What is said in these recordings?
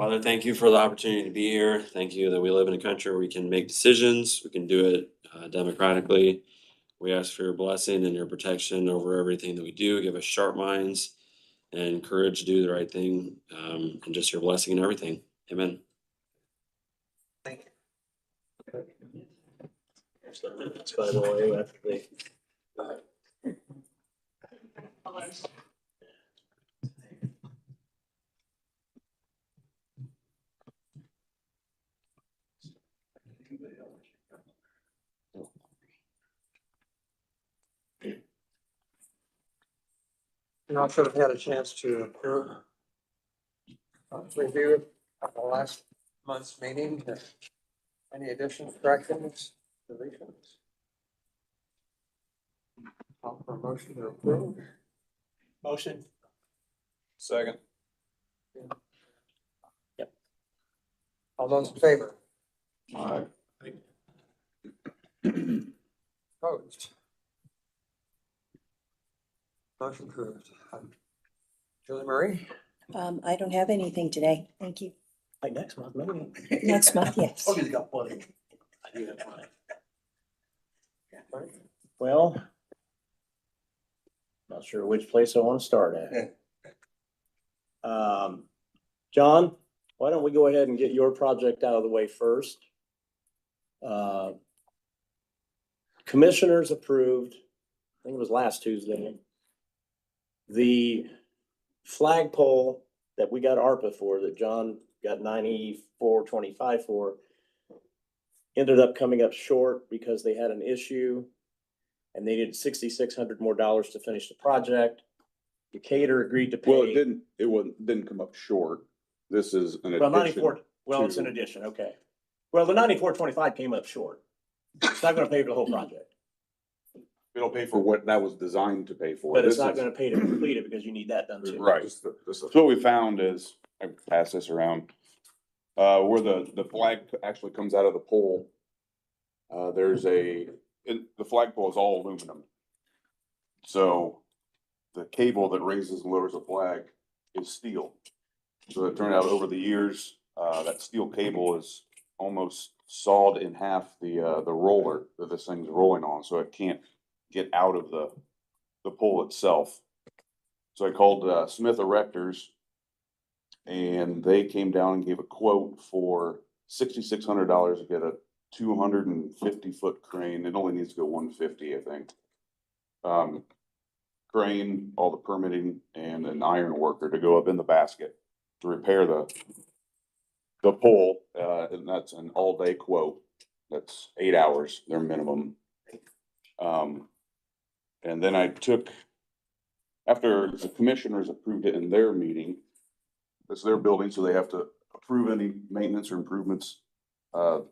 Father, thank you for the opportunity to be here. Thank you that we live in a country where we can make decisions. We can do it democratically. We ask for your blessing and your protection over everything that we do. Give us sharp minds and courage to do the right thing, and just your blessing and everything. Amen. Thank you. That's by the way, after they. Not sure if you had a chance to approve. Review it at the last month's meeting. Any additions, corrections, deletions? Call for a motion to approve. Motion. Second. All those in favor? Aye. Opposed? Motion approved. Julie Marie? I don't have anything today. Thank you. Like next month, maybe. Next month, yes. Oh, you got plenty. I do have plenty. Right. Well, not sure which place I want to start at. John, why don't we go ahead and get your project out of the way first? Commissioners approved, I think it was last Tuesday, the flagpole that we got ARPA for, that John got 9425 for, ended up coming up short because they had an issue and they needed $6,600 more to finish the project. Decatur agreed to pay. Well, didn't come up short. This is an Well, addition. 94, well, it's an to- addition, okay. Well, the 9425 came up short. It's not gonna pay for the whole project, It'll pay for what that was designed to pay for. but it's This not is- gonna pay to complete it because you need that done too. Right. So what we found is, I pass this around, where the flag actually comes out of the pole. The flagpole is all aluminum. So the cable that raises and lowers the flag is steel. So it turned out over the years, that steel cable is almost sawed in half the roller that this thing's rolling on, so it can't get out of the pole itself. So I called Smith Erectors, and they came down and gave a quote for $6,600 to get a 250-foot crane. It only needs to go 150, I think. Crane, all the permitting, and an iron worker to go up in the basket to repair the pole, and that's an all-day quote. That's 8 hours, their minimum. And then I took, after the commissioners approved it in their meeting, it's their building, so they have to approve any maintenance or improvements. The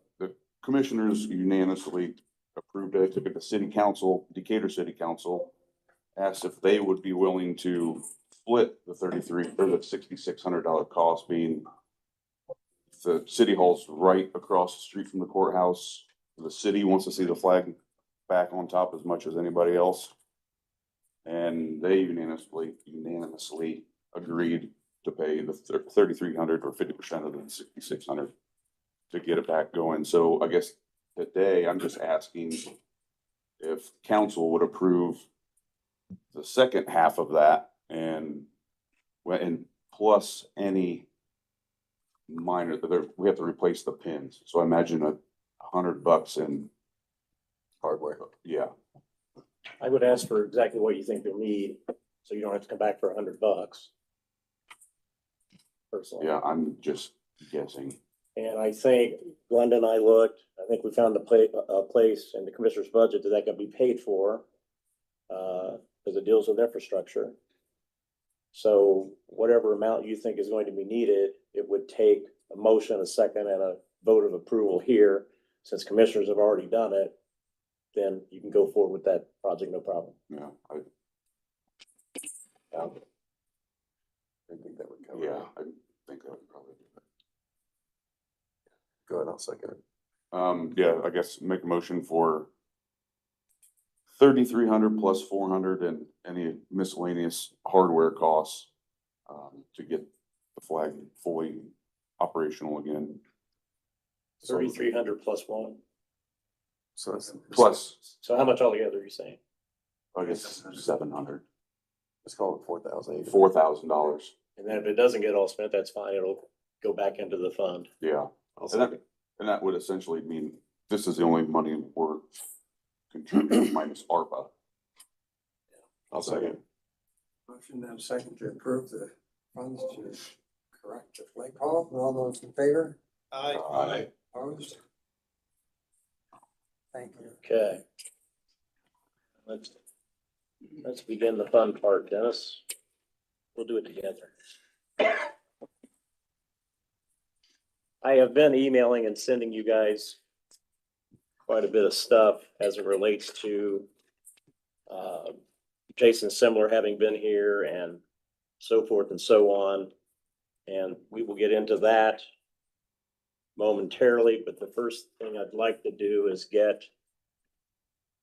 commissioners unanimously approved it. I took it to city council, Decatur City Council, asked if they would be willing to split the $6,600 cost, being the city hall's right across the street from the courthouse. The city wants to see the flag back on top as much as anybody else. And they unanimously agreed to pay the $3,300 or 50% of the $6,600 to get it back going. So I guess today I'm just asking if council would approve the second half of that and plus any minor, we have to replace the pins. So I imagine $100 in hardware. Yeah. I would ask for exactly what you think you'll need, so you don't have to come back for $100. Personally. Yeah, I'm just guessing. And I think Glenda and I looked, I think we found a place in the commissioner's budget that can be paid for, because it deals with infrastructure. So whatever amount you think is going to be needed, it would take a motion, a second, and a vote of approval here. Since commissioners have already done it, then you can go forward with that project, no problem. Yeah, I think that would cover yeah, it. I think that would probably do it. Go ahead, I'll second it. Yeah, I guess make a motion for 3,300 plus 400 and any miscellaneous hardware costs, to get the flag fully operational again. 3,300 plus one. So that's plus, So how much altogether are you saying? I guess, 700, Let's call it 4,000. $4,000. And then if it doesn't get all spent, that's fine. It'll go back into the fund. Yeah. And that would essentially mean this is the only money we're contributing minus ARPA. I'll second. Motion and a second to approve the funds to correct the flake hall. All those in favor? Aye. Opposed? Thank you. Okay. Let's begin the fun part, Dennis. We'll do it together. I have been emailing and sending you guys quite a bit of stuff as it relates to Jason Simler having been here and so forth and so on. And we will get into that momentarily, but the first thing I'd like to do is get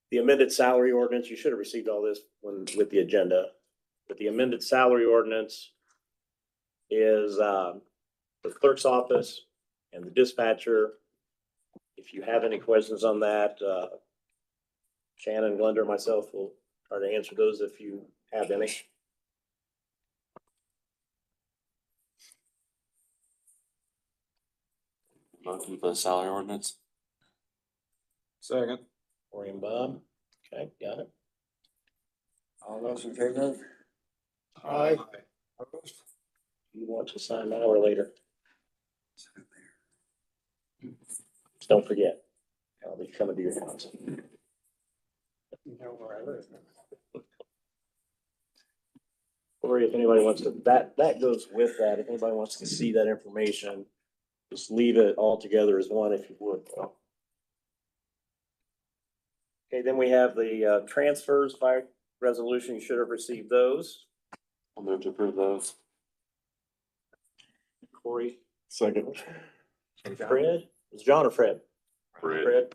the amended salary ordinance. You should have received all this with the agenda, but the amended salary ordinance is the clerk's office and the dispatcher. If you have any questions on that, Shannon, Glenda, myself will try to answer those if you have any. Motion for the salary ordinance. Second. Corey and Bob. Okay, got it. All those in favor? Aye. Opposed? You want to sign now or later? Just don't forget. I'll be coming to your house. You know where I live. Or if anybody wants to, that goes with that. If anybody wants to see that information, just leave it all together as one if you would. Okay, then we have the transfers by resolution. You should have received those. I'll move to approve those. Corey, Second. Fred? Is it John or Fred? Fred. Okay.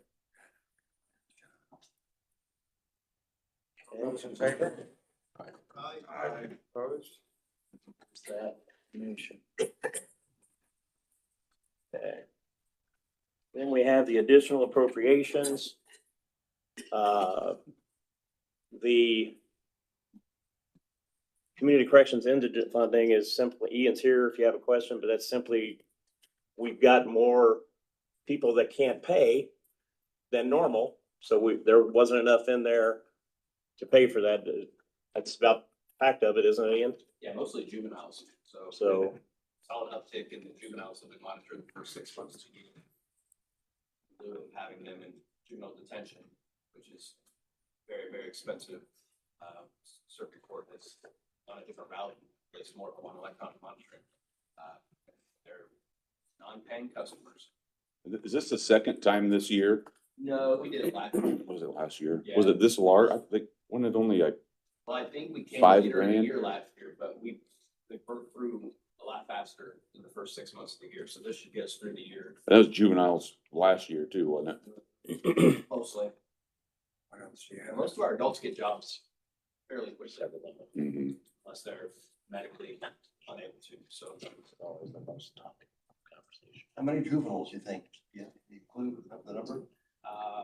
Those in favor? Aye. Opposed? That motion. Okay. Then we have the additional appropriations. The community corrections indigent funding is simply, Ian's here if you have a question, but that's simply, we've got more people that can't pay than normal. So there wasn't enough in there to pay for that. That's about the fact of it, isn't it, Ian? Yeah, mostly juveniles, so. So- Solid uptick in the juveniles that have been monitored the first 6 months to year. In lieu of having them in juvenile detention, which is very, very expensive. Circuit court is on a different route, it's more of one electronic monitoring. They're non-paying customers. Is this the second time this year? No, we did it last year. Was it last year? Yeah. Was it this large? I think, when it only like, Well, I think we came $5 later in the grand? year last year, but they burnt through a lot faster in the first 6 months of the year, so this should get us through the year that was juveniles last year too, wasn't it? mostly. What else do you And have? most of our adults get jobs fairly quickly, Mhm. unless they're medically unable to, so. It's always the most topic of conversation. How many juveniles you think? You include the number?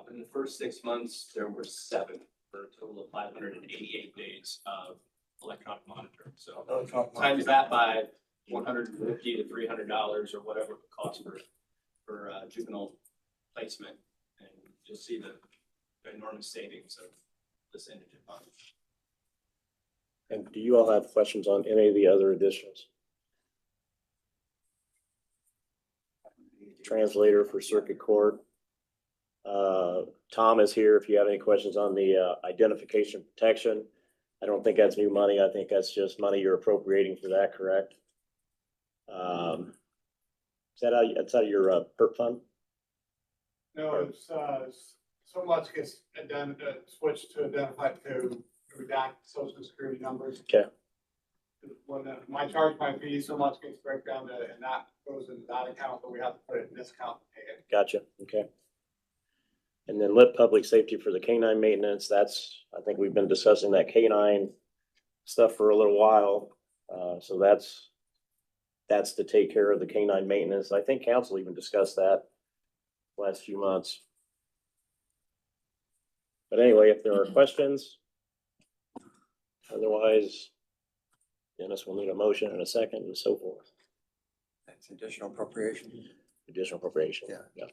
In the first 6 months, there were 7 for a total of 588 days of electronic monitoring, so. Times that by $150 to $300 or whatever it costs for juvenile placement, and you'll see the enormous savings of this indigent fund. And do you all have questions on any of the other additions? Translator for circuit court. Tom is here if you have any questions on the identification protection. I don't think that's new money. I think that's just money you're appropriating for that, correct? Is that that's out of your PERP fund? No, it's, so much gets switched to identify to redact social security numbers. Okay. When my charge, my fee, so much gets break down to, and that goes into that account, but we have to put it in this account to pay it. Gotcha, okay. And then lit public safety for the canine maintenance, that's, I think we've been discussing that canine stuff for a little while. So that's that's to take care of the canine maintenance. I think council even discussed that last few months. But anyway, if there are questions, otherwise, Dennis will need a motion and a second and so forth. That's additional appropriation. Additional appropriation. Yeah. Yeah.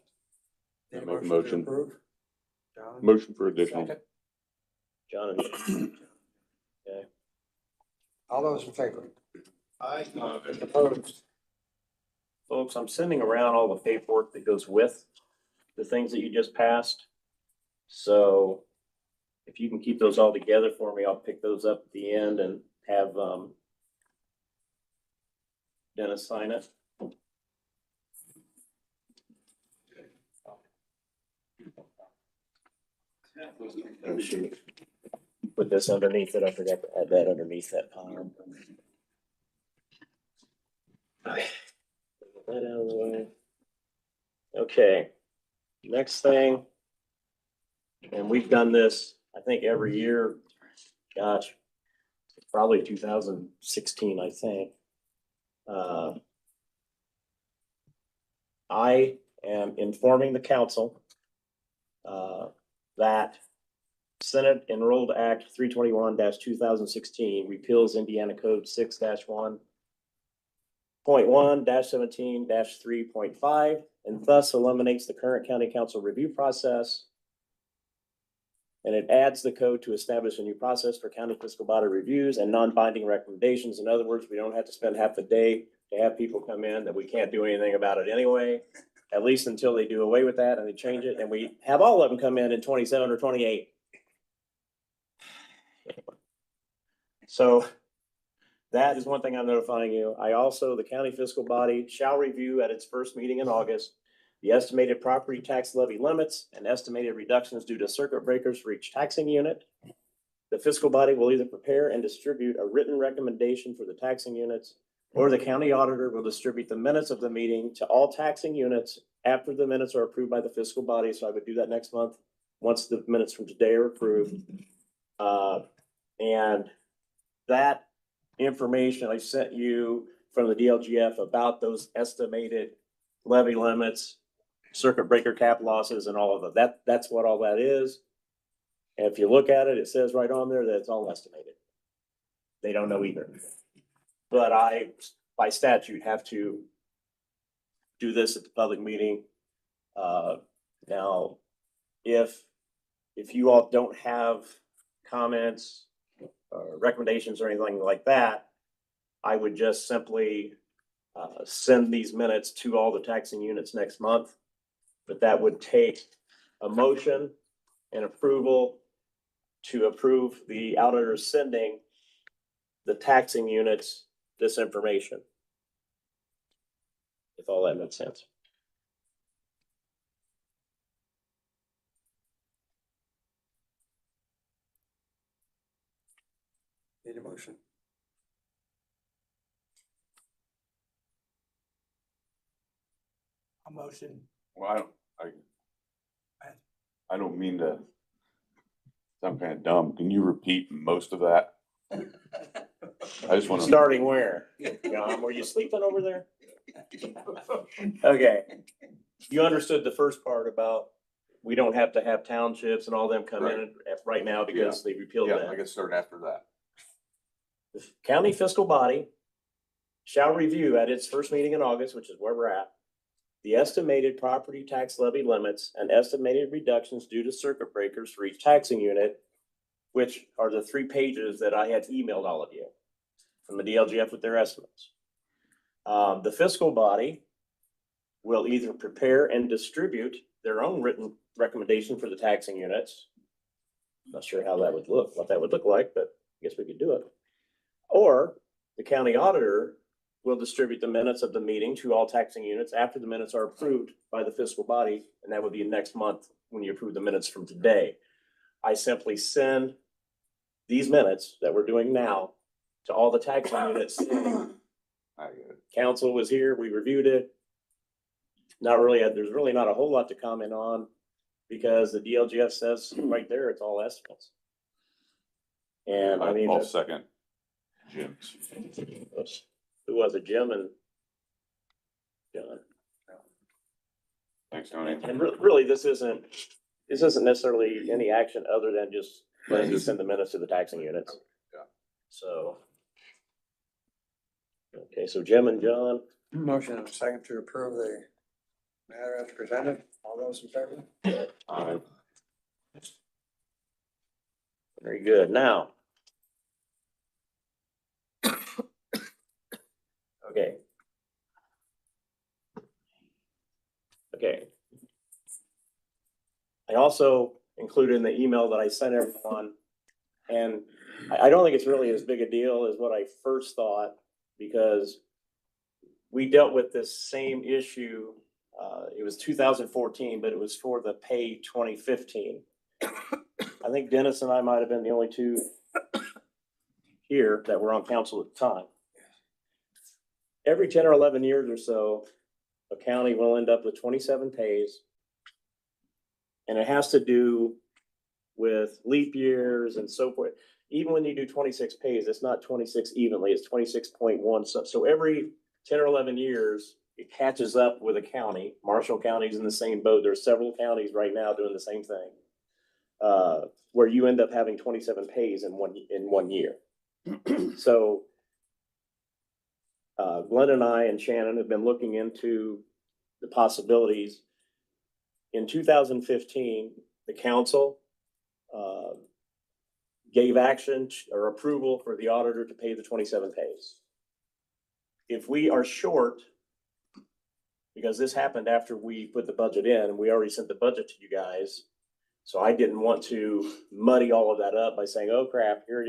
Need Make a to motion. approve? John? Motion for additional. Second. John and okay. All those in favor? Aye. Opposed? Folks, I'm sending around all the paperwork that goes with the things that you just passed. So if you can keep those all together for me, I'll pick those up at the end and have, Dennis sign it. Oh, shoot. Put this underneath it. I forgot to add that underneath that pile. Okay. Get that out of the way. Okay, next thing. And we've done this, I think, every year. Gosh, probably 2016, I think. I am informing the council that Senate Enrolled Act 321-2016 repeals Indiana Code 6-1.1-17-3.5 and thus eliminates the current county council review process. And it adds the code to establish a new process for county fiscal body reviews and non-binding recommendations. In other words, we don't have to spend half the day to have people come in that we can't do anything about it anyway, at least until they do away with that and they change it. And we have all of them come in 27 or 28. So that is one thing I'm notifying you. I also, the county fiscal body shall review at its first meeting in August the estimated property tax levy limits and estimated reductions due to circuit breakers for each taxing unit. The fiscal body will either prepare and distribute a written recommendation for the taxing units, or the county auditor will distribute the minutes of the meeting to all taxing units after the minutes are approved by the fiscal body. So I would do that next month, once the minutes from today are approved. And that information I sent you from the DLGF about those estimated levy limits, circuit breaker cap losses and all of that. That's what all that is. And if you look at it, it says right on there that it's all estimated. They don't know either. But I, by statute, have to do this at the public meeting. Now, if you all don't have comments or recommendations or anything like that, I would just simply send these minutes to all the taxing units next month. But that would take a motion and approval to approve the auditor sending the taxing units this information. If all that makes sense. Need a motion? A motion. Well, I don't mean to sound kind of dumb. Can you repeat most of that? I just want to. Starting where? Were you sleeping over there? Okay. You understood the first part about we don't have to have townships and all them come in right now because they repealed Yeah, that. I guess start after that. The county fiscal body shall review at its first meeting in August, which is where we're at, the estimated property tax levy limits and estimated reductions due to circuit breakers for each taxing unit, which are the 3 pages that I had emailed all of you from the DLGF with their estimates. The fiscal body will either prepare and distribute their own written recommendation for the taxing units. Not sure how that would look, what that would look like, but I guess we could do it. Or the county auditor will distribute the minutes of the meeting to all taxing units after the minutes are approved by the fiscal body, and that would be next month when you approve the minutes from today. I simply send these minutes that we're doing now to all the taxing units. I get it. Council was here, we reviewed it. Not really, there's really not a whole lot to comment on because the DLGF says right there, it's all estimates. And I mean, I'll second Jim's. who was it, Jim and John. Thanks, Tony. And really, this isn't necessarily any action other than just letting you send the minutes to the taxing units. Yeah. So. Okay, so Jim and John, Motion and a second to approve the matter as presented. All those in favor? very good. Now. Okay. Okay. I also included in the email that I sent everyone, and I don't think it's really as big a deal as what I first thought, because we dealt with this same issue. It was 2014, but it was for the pay 2015. I think Dennis and I might have been the only two here that were on council at the time. Every 10 or 11 years or so, a county will end up with 27 pays. And it has to do with leap years and so forth. Even when you do 26 pays, it's not 26 evenly, it's 26.1. So every 10 or 11 years, it catches up with a county. Marshall County's in the same boat. There's several counties right now doing the same thing. Where you end up having 27 pays in one year. So Glenn and I and Shannon have been looking into the possibilities. In 2015, the council gave action or approval for the auditor to pay the 27 pays. If we are short, because this happened after we put the budget in and we already sent the budget to you guys, so I didn't want to muddy all of that up by saying, oh crap, here,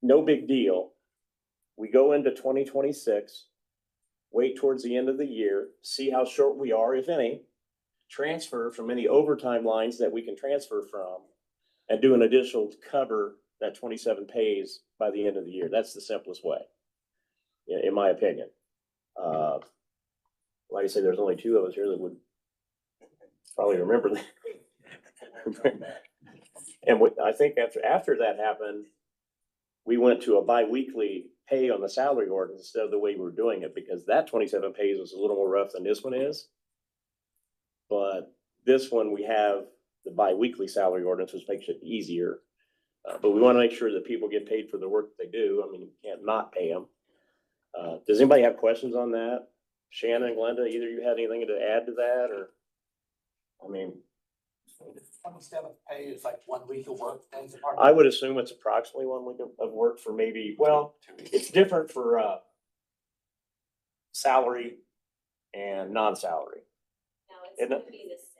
no big deal. We go into 2026, wait towards the end of the year, see how short we are, if any, transfer from any overtime lines that we can transfer from, and do an additional to cover that 27 pays by the end of the year. That's the simplest way, in my opinion. Like I say, there's only two of us here that would probably remember that. And I think after that happened, we went to a bi-weekly pay on the salary ordinance instead of the way we were doing it, because that 27 pays was a little more rough than this one is. But this one, we have the bi-weekly salary ordinance, which makes it easier. But we want to make sure that people get paid for the work that they do. I mean, you can't not pay them. Does anybody have questions on that? Shannon, Glenda, either you had anything to add to that, or, I mean, 27th pay is like 1 week of work. I would assume it's approximately 1 week of work for maybe, well, it's different for salary and non-salary. No, it's Isn't gonna it? be the same.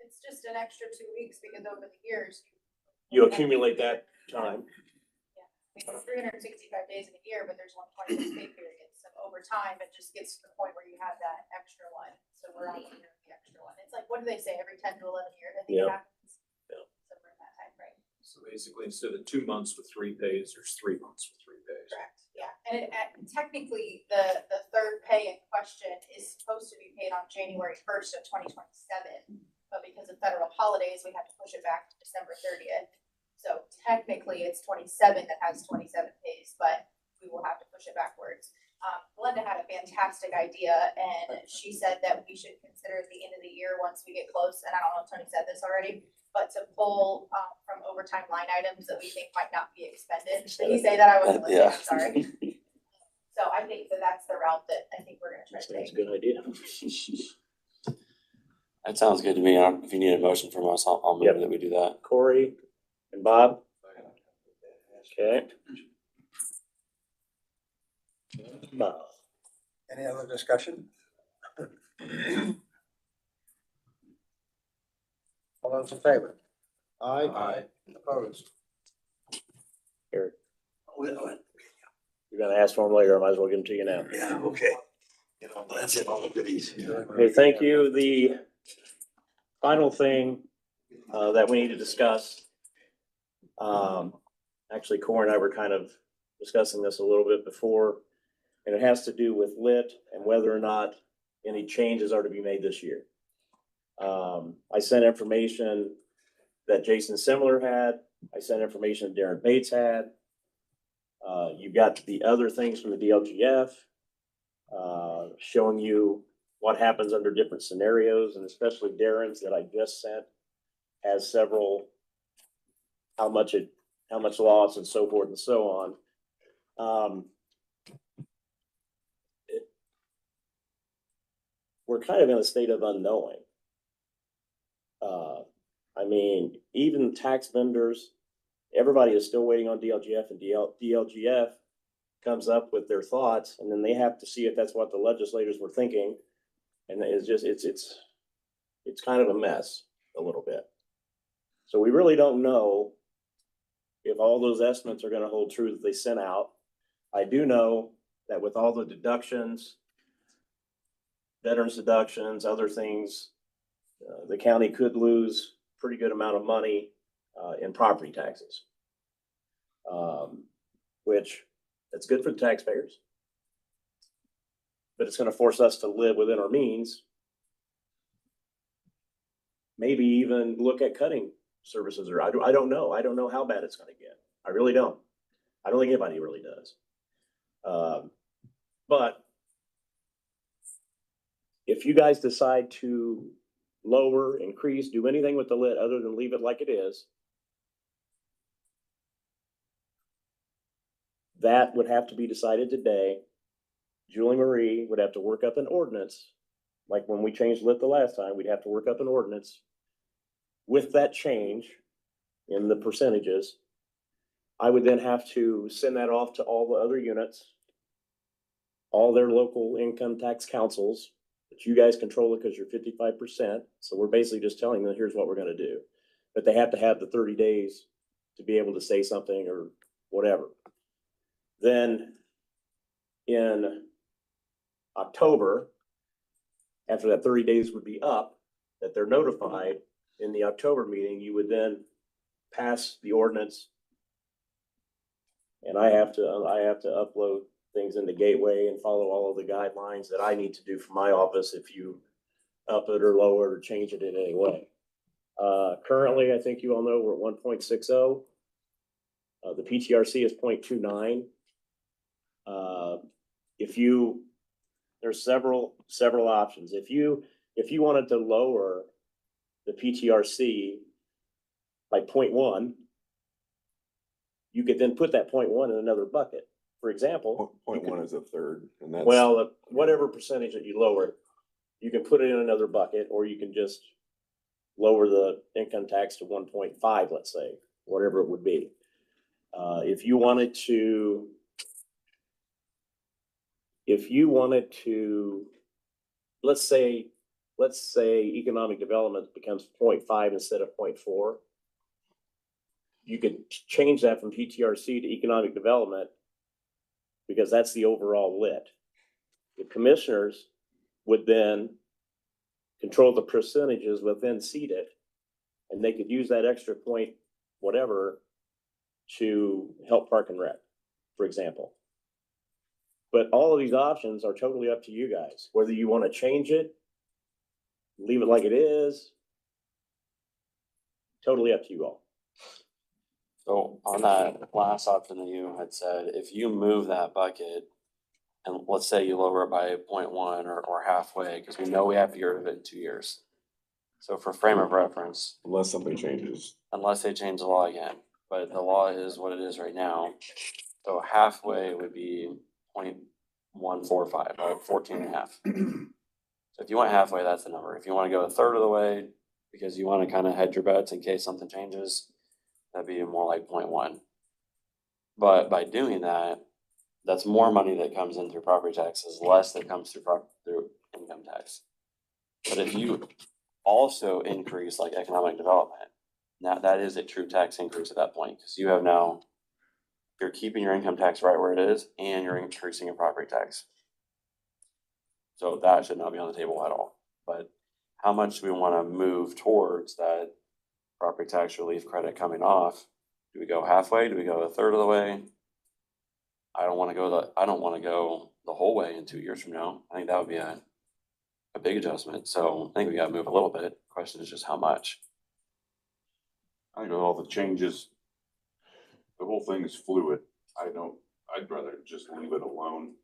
It's just an extra 2 weeks because over the years. You accumulate that time. It's 365 days in a year, but there's 126 pay periods. So over time, it just gets to the point where you have that extra one. So we're on the extra one. It's like, what do they say, every 10 to 11 years, I think it Yep. happens. Yep. Somewhere in that time frame. So basically, instead of 2 months with 3 pays, there's 3 months with 3 pays. Correct, yeah. And technically, the third pay in question is supposed to be paid on January 1st of 2027. But because of federal holidays, we have to push it back to December 30th. So technically, it's 27 that has 27 pays, but we will have to push it backwards. Glenda had a fantastic idea, and she said that we should consider at the end of the year, once we get close, and I don't know if Tony said this already, but to pull from overtime line items that we think might not be expended. Did he say that? I wasn't listening, I'm sorry. So I think that's the route that I think we're gonna try to That's a take. good idea. That sounds good to me. If you need a motion from us, I'll move Yep. that we do that. Corey and Bob? Okay. Bob. Any other discussion? All those in favor? Aye. Opposed? Eric, you're gonna ask for them later, I might as well give them to you now. Yeah, okay. That's it, all the goodies. Okay, thank you. The final thing that we need to discuss. Actually, Corey and I were kind of discussing this a little bit before, and it has to do with lit and whether or not any changes are to be made this year. I sent information that Jason Simler had. I sent information Darren Bates had. You got the other things from the DLGF. showing you what happens under different scenarios, and especially Darren's that I just sent has several, how much loss and so forth and so on. We're kind of in a state of unknowing. I mean, even tax vendors, everybody is still waiting on DLGF, and DLGF comes up with their thoughts, and then they have to see if that's what the legislators were thinking. And it's just, it's kind of a mess a little bit. So we really don't know if all those estimates are gonna hold true that they sent out. I do know that with all the deductions, veterans deductions, other things, the county could lose a pretty good amount of money in property taxes. Which, that's good for the taxpayers. But it's gonna force us to live within our means. Maybe even look at cutting services, or I don't know. I don't know how bad it's gonna get. I really don't. I don't think anybody really does. But if you guys decide to lower, increase, do anything with the lit other than leave it like it is, that would have to be decided today. Julie Marie would have to work up an ordinance, like when we changed lit the last time, we'd have to work up an ordinance with that change in the percentages. I would then have to send that off to all the other units, all their local income tax councils, but you guys control it because you're 55%. So we're basically just telling them, here's what we're gonna do. But they have to have the 30 days to be able to say something or whatever. Then in October, after that 30 days would be up, that they're notified in the October meeting, you would then pass the ordinance. And I have to upload things into Gateway and follow all of the guidelines that I need to do for my office if you up it or lower it or change it in any way. Currently, I think you all know we're at 1.60. The PTRC is 0.29. There's several options. If you wanted to lower the PTRC by 0.1, you could then put that 0.1 in another bucket. For example, 0.1 is a third, and that's. well, whatever percentage that you lower, you can put it in another bucket, or you can just lower the income tax to 1.5, let's say, whatever it would be. If you wanted to, let's say economic development becomes 0.5 instead of 0.4. You could change that from PTRC to economic development because that's the overall lit. The commissioners would then control the percentages within seeded, and they could use that extra point, whatever, to help Park and Rec, for example. But all of these options are totally up to you guys, whether you want to change it, leave it like it is, totally up to you all. So on that last option that you had said, if you move that bucket and let's say you lower it by 0.1 or halfway, because we know we have to get rid of it in 2 years. So for frame of reference, Unless something changes. unless they change the law again, but the law is what it is right now. So halfway would be 0.145, right? 14.5. So if you want halfway, that's the number. If you want to go a third of the way, because you want to kind of hedge your bets in case something changes, that'd be more like 0.1. But by doing that, that's more money that comes in through property taxes, less that comes through income tax. But if you also increase like economic development, now that is a true tax increase at that point, because you have now, you're keeping your income tax right where it is and you're increasing your property tax. So that should not be on the table at all. But how much do we want to move towards that property tax relief credit coming off? Do we go halfway? Do we go a third of the way? I don't want to go the whole way in 2 years from now. I think that would be a big adjustment. So I think we got to move a little bit. Question is just how much. I think with all the changes, the whole thing is fluid. I'd rather just leave it alone.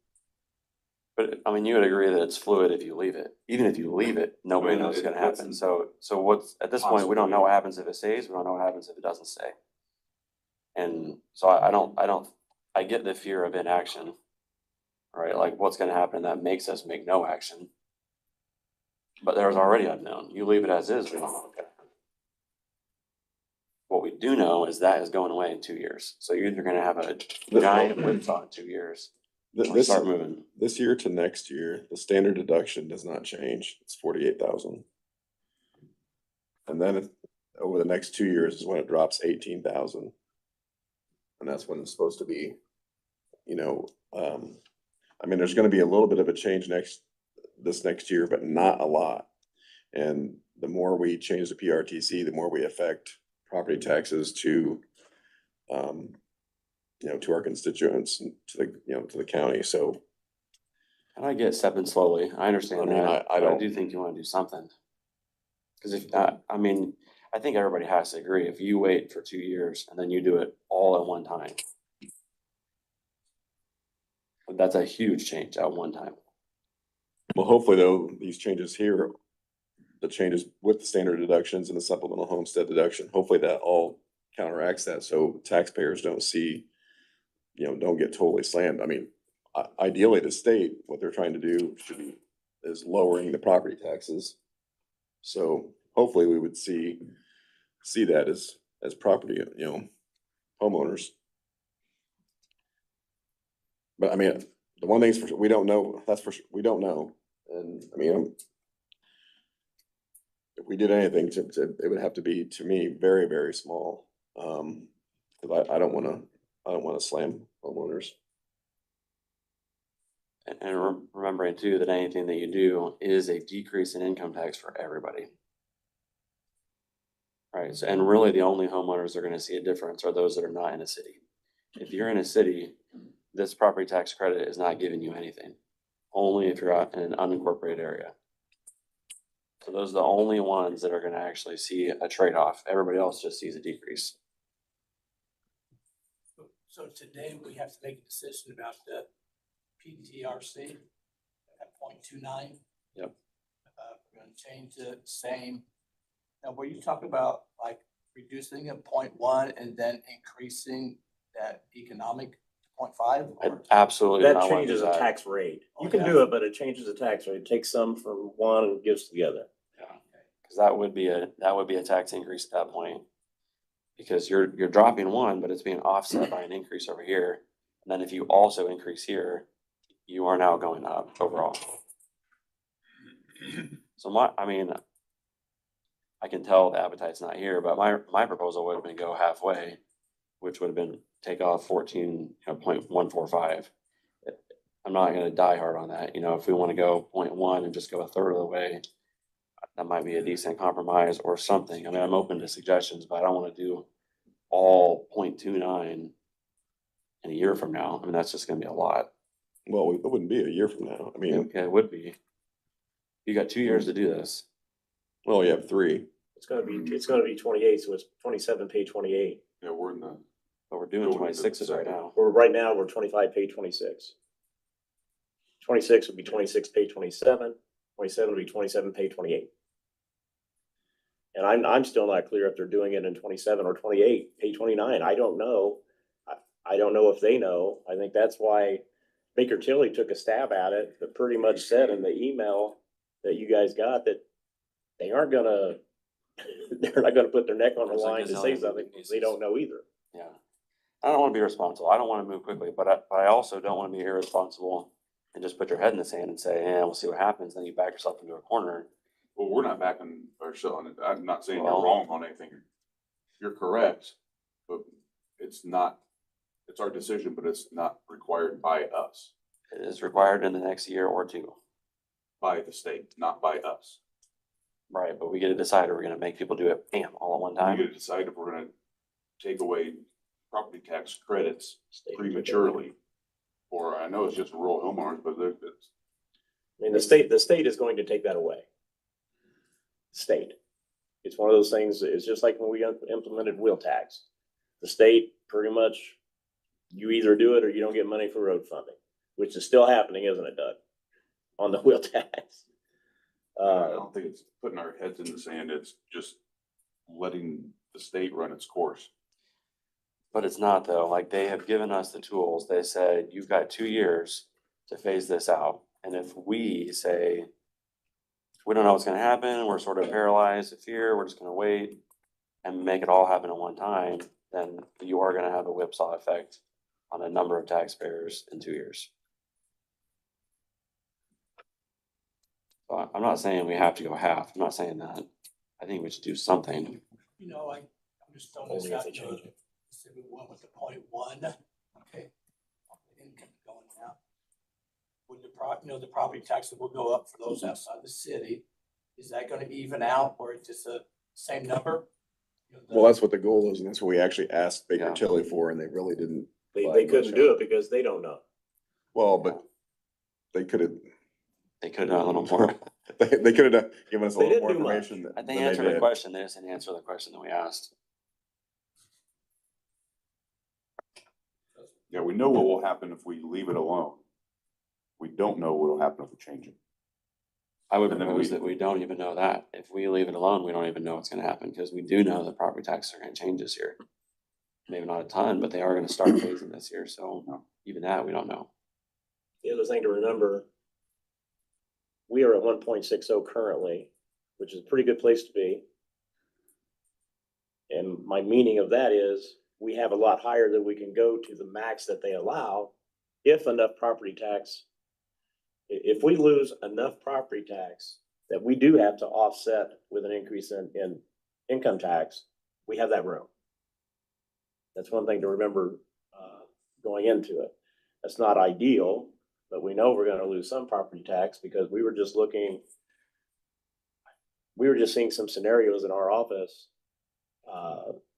But I mean, you would agree that it's fluid if you leave it. Even if you leave it, nobody knows what's gonna happen. So what's, at this point, we don't know what happens if it stays, we don't know what happens if it doesn't stay. And so I get the fear of inaction. Right, like what's gonna happen that makes us make no action. But there's already unknown. You leave it as is, we don't know what's gonna happen. What we do know is that is going away in 2 years. So you're either gonna have a giant whipsaw in 2 years. Or This, start moving. this year to next year, the standard deduction does not change. It's 48,000. And then over the next 2 years is when it drops 18,000. And that's when it's supposed to be, you know, I mean, there's gonna be a little bit of a change this next year, but not a lot. And the more we change the PRTC, the more we affect property taxes to, to our constituents and to the, to the county. So, And I get stepping slowly. I understand I mean, that. I but don't- do think you wanna do something. Cause if, I mean, I think everybody has to agree, if you wait for 2 years and then you do it all at one time. That's a huge change at one time. well, hopefully though, these changes here, the changes with the standard deductions and the supplemental homestead deduction, hopefully that all counteracts that. So taxpayers don't see, don't get totally slammed. I mean, ideally the state, what they're trying to do is lowering the property taxes. So hopefully we would see that as property, homeowners. But I mean, the one thing's for sure, we don't know, that's for sure, we don't know. And I mean, if we did anything it would have to be, to me, very, very small. Cause I don't wanna slam homeowners. And remembering too, that anything that you do is a decrease in income tax for everybody. Right, so, and really the only homeowners that are gonna see a difference are those that are not in a city. If you're in a city, this property tax credit is not giving you anything, only if you're out in an unincorporated area. So those are the only ones that are gonna actually see a trade-off. Everybody else just sees a decrease. So today we have to make a decision about the PTRC at 0.29. Yep. We're gonna change it, same. Now, were you talking about like reducing it 0.1 and then increasing that economic 0.5? I absolutely That not want to do changes the that. tax rate. You Oh, can yeah. do it, but it changes the tax rate. It takes some from one and gives to the other. Yeah, cause that would be a tax increase at that point. Because you're dropping one, but it's being offset by an increase over here. And then if you also increase here, you are now going up overall. So I can tell the appetite's not here, but my proposal would have been go halfway, which would have been take off 14.145. I'm not gonna die hard on that, if we wanna go 0.1 and just go a third of the way, that might be a decent compromise or something. I mean, I'm open to suggestions, but I don't wanna do all 0.29 in a year from now. I mean, that's just gonna be a lot. Well, it wouldn't be a year from now. I mean, Yeah, it would be. You got 2 years to do this. well, you have 3. It's gonna be 28, so it's 27, pay 28. Yeah, we're in the, But we're doing Going into 26s right second. now. Right now, we're 25, pay 26. 26 would be 26, pay 27. 27 would be 27, pay 28. And I'm still not clear if they're doing it in 27 or 28, pay 29. I don't know. I don't know if they know. I think that's why Baker Tilly took a stab at it, but pretty much said in the email that you guys got that they aren't gonna, they're not gonna put their neck on the It's like line a to say zillion something, moving because they pieces. don't know either. Yeah. I don't wanna be responsible. I don't wanna move quickly, but I also don't wanna be irresponsible and just put your head in the sand and say, we'll see what happens. Then you back yourself into a corner. well, we're not backing ourselves. I'm not saying Well- you're wrong on anything. You're correct, but it's our decision, but it's not required by us, It is required in the next year or two. by the state, not by us. Right, but we get to decide, are we gonna make people do it, bam, all at one We time? get to decide if we're gonna take away property tax credits State. prematurely. Or I know it's just rural homeowners, but it's, I mean, the state is going to take that away. State. It's one of those things, it's just like when we implemented wheel tax. The state pretty much, you either do it or you don't get money for road funding, which is still happening, isn't it, Doug? on the wheel tax. I don't think it's putting our heads in the sand, it's just letting the state run its course. But it's not though, like they have given us the tools, they said, you've got 2 years to phase this out. And if we say, we don't know what's gonna happen, we're sort of paralyzed with fear, we're just gonna wait and make it all happen at one time, then you are gonna have a whipsaw effect on a number of taxpayers in 2 years. So I'm not saying we have to go half, I'm not saying that. I think we should do something. You know, I'm just throwing this Only if out they there. change it. So we went with the 0.1, okay. Income going down. Would the property taxes will go up for those outside the city. Is that gonna even out or it's just the same number? You know, Well, that's what the goal is, and that's what we actually asked Baker Yeah. Tilly for, and they really didn't. They couldn't do it because they don't know. Well, but they could have, They could have done a little more. they could have given us a They little more didn't do much. information I than think they answered the did. question, they just didn't answer the question that we asked. Yeah, we know what will happen if we leave it alone. We don't know what will happen if we change it. I would And then propose we- that we don't even know that. If we leave it alone, we don't even know what's gonna happen, because we do know that property taxes are gonna change this year. Maybe not a ton, but they are gonna start phasing this year, so even that, we don't know. The other thing to remember, we are at 1.60 currently, which is a pretty good place to be. And my meaning of that is, we have a lot higher than we can go to the max that they allow if enough property tax. If we lose enough property tax that we do have to offset with an increase in income tax, we have that room. That's one thing to remember, going into it. That's not ideal, but we know we're gonna lose some property tax because we were just seeing some scenarios in our office.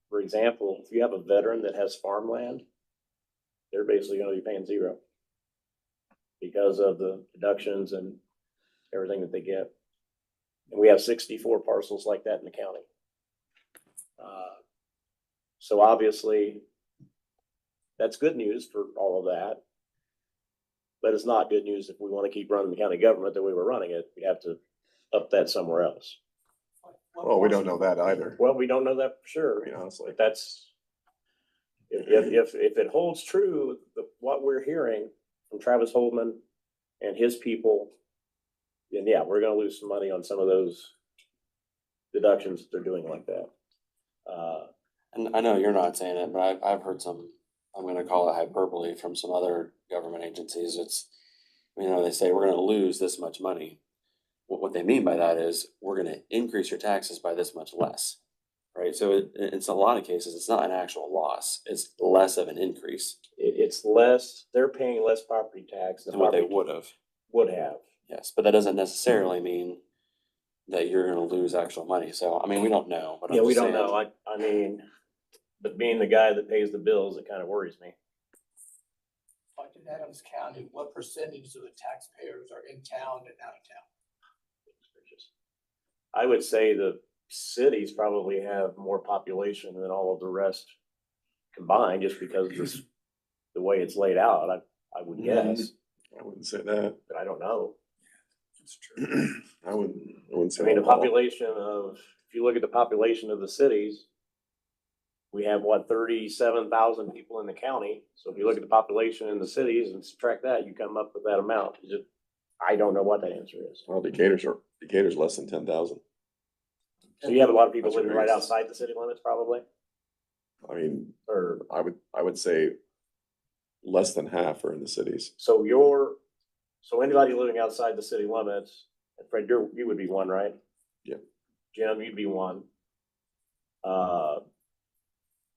For example, if you have a veteran that has farmland, they're basically gonna be paying zero because of the deductions and everything that they get. And we have 64 parcels like that in the county. So obviously, that's good news for all of that. But it's not good news if we want to keep running the county government the way we're running it. We have to up that somewhere else. Well, we don't know that either, Well, we don't know that for I sure, mean, honestly. but that's, if it holds true, what we're hearing from Travis Holdman and his people, then yeah, we're gonna lose some money on some of those deductions that they're doing like that. And I know you're not saying it, but I've heard some, I'm gonna call it hyperbole from some other government agencies. It's, they say we're gonna lose this much money. What they mean by that is, we're gonna increase your taxes by this much less, right? So it's a lot of cases, it's not an actual loss, it's less of an increase It's less, they're paying less property tax than than what they property would have. would have. Yes, but that doesn't necessarily mean that you're gonna lose actual money. So, we don't know, but I'm Yeah, we just don't saying. know. I mean, but being the guy that pays the bills, it kind of worries me. Like in Adams County, what percentage of the taxpayers are in town and out of town? I would say the cities probably have more population than all of the rest combined, just because of this, the way it's laid out. I would guess, I wouldn't say that. but I don't know. It's true. I wouldn't say I mean, the that at all. population of, if you look at the population of the cities, we have 37,000 people in the county. So if you look at the population in the cities and subtract that, you come up with that amount. I don't know what that answer is. Well, Decatur's less than 10,000. So you have a lot of people That's your living right biggest- outside the city limits probably, I mean, or, I would say less than half are in the cities. so anybody living outside the city limits, and Fred, you would be one, right? Yeah. Jim, you'd be one.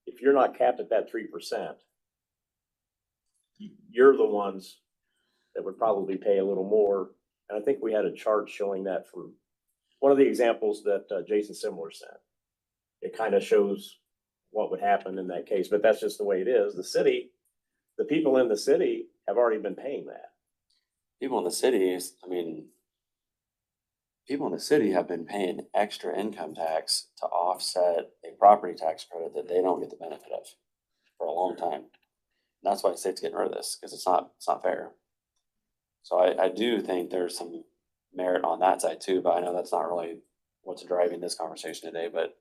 If you're not capped at that 3%, you're the ones that would probably pay a little more. And I think we had a chart showing that from one of the examples that Jason Simler sent. It kind of shows what would happen in that case, but that's just the way it is. The people in the city have already been paying that. People in the cities, people in the city have been paying extra income tax to offset a property tax credit that they don't get the benefit of for a long time. And that's why the state's getting rid of this, because it's not fair. So I do think there's some merit on that side too, but I know that's not really what's driving this conversation today, but.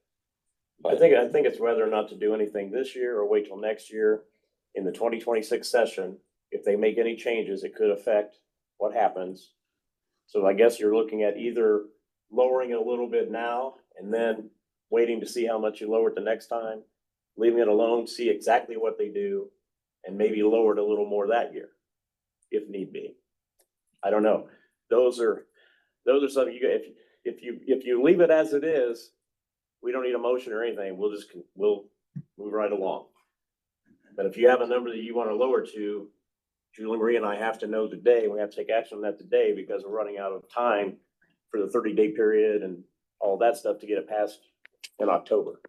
I think it's whether or not to do anything this year or wait till next year in the 2026 session. If they make any changes, it could affect what happens. So I guess you're looking at either lowering it a little bit now and then waiting to see how much you lower it the next time, leaving it alone, see exactly what they do, and maybe lower it a little more that year, if need be. I don't know. Those are something if you leave it as it is, we don't need a motion or anything. We'll move right along. But if you have a number that you want to lower to, Julie Marie and I have to know today. We have to take action on that today because we're running out of time for the 30-day period and all that stuff to get it passed in October.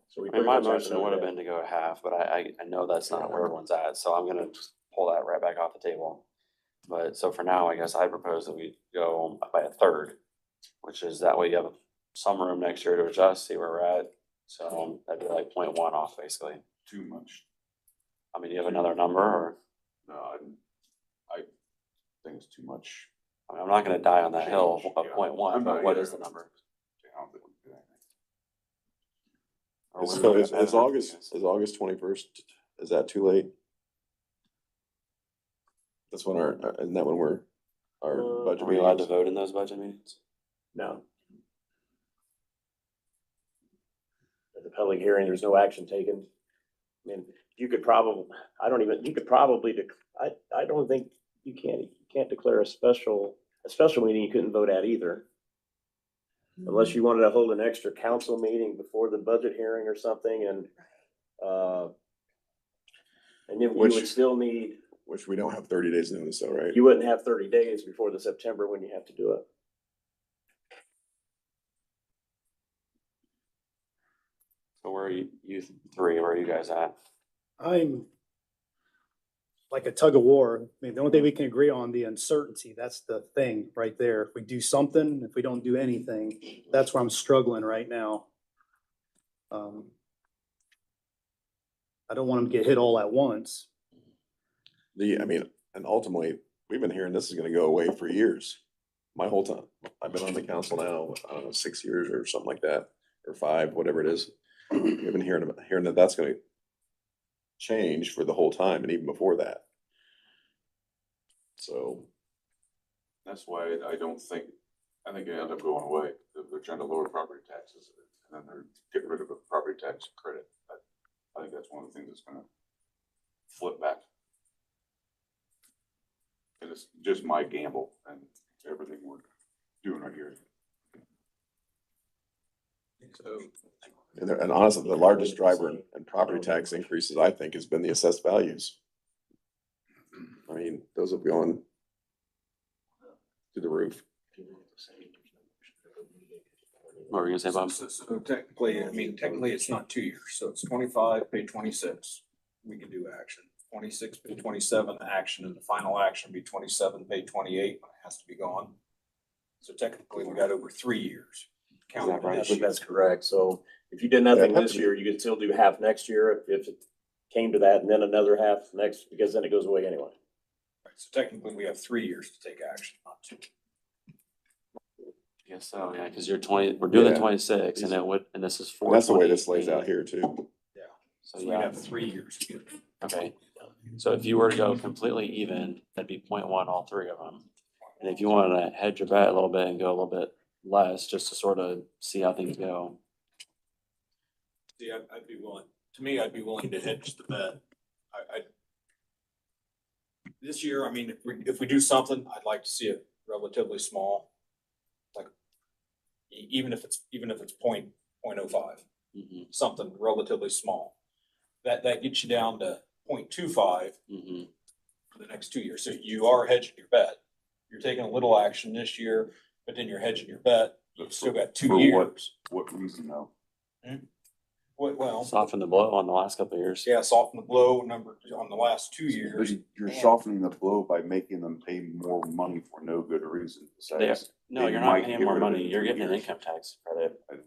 So we I mean, my pretty much have to motion know would have today. been to go at half, but I know that's not where everyone's at, so I'm gonna just pull that right back off the table. But so for now, I guess I propose that we go by a third, which is that way you have some room next year to adjust, see where we're at. So that'd be like 0.1 off basically. Too much. I mean, do you have another number or, No, I think it's too much. I mean, I'm not gonna die on that hill of Yeah. 0.1, I'm but not what either. is the number? I don't think we can do anything. Or what So do you is guys have? August 21st, is that too late? That's when isn't that when our budget Are we allowed to meetings? vote in those budget meetings? No. At the public hearing, there's no action taken. I mean, you could probably, I don't think you can't declare a special meeting you couldn't vote at either. Unless you wanted to hold an extra council meeting before the budget hearing or something and then you Which- would still need, Which we don't have 30 days notice though, right? you wouldn't have 30 days before the September when you have to do it. So where are you three, where are you guys at? I'm like a tug of war. I mean, the only thing we can agree on, the uncertainty, that's the thing right there. If we do something, if we don't do anything, that's where I'm struggling right now. I don't want them to get hit all at once. And ultimately, we've been hearing this is gonna go away for years. My whole time. I've been on the council now, I don't know, 6 years or something like that, or 5, whatever it is. We've been hearing that that's gonna change for the whole time and even before that. So, That's why I think it ended up going away. They're trying to lower property taxes and then they're getting rid of a property tax credit. I think that's one of the things that's gonna flip back. And it's just my gamble and everything we're doing right here. and honestly, the largest driver in property tax increases, I think, has been the assessed values. I mean, those have gone through the roof. What were you gonna say, Bob? So technically, it's not 2 years, so it's 25, pay 26, we can do action. 26, pay 27, action, and the final action be 27, pay 28, when it has to be gone. So technically, we got over 3 years. Counting Is that right? I this think year. that's correct. So if you did nothing Yeah, this year, you could still do half next year if it came to that and then another half next, because then it goes away anyway. Right, so technically, we have 3 years to take action, not 2. I guess so, yeah, cause we're doing the Yeah. 26 and and this is 4. And that's the way this lays out here too. So So we yeah, have 3 years to get it. okay. So if you were to go completely even, that'd be 0.1 all three of them. And if you wanted to hedge your bet a little bit and go a little bit less, just to sort of see how things go. See, I'd be willing, to me, I'd be willing to hedge the bet. This year, I mean, if we do something, I'd like to see it relatively small. Like, even if it's 0.05, Mhm, something relatively small. That gets you down to 0.25 mhm. for the next 2 years. So you are hedging your bet. You're taking a little action this year, but then you're hedging your bet. You've still got 2 For what? years. What reason though? Well, Soften the blow on the last couple of years. yeah, soften the blow number on the last 2 years. You're softening the blow by making them pay more money for no good reason. besides No, they you're not might paying get more rid of it money. in You're 3 getting an years. income tax credit. I'm-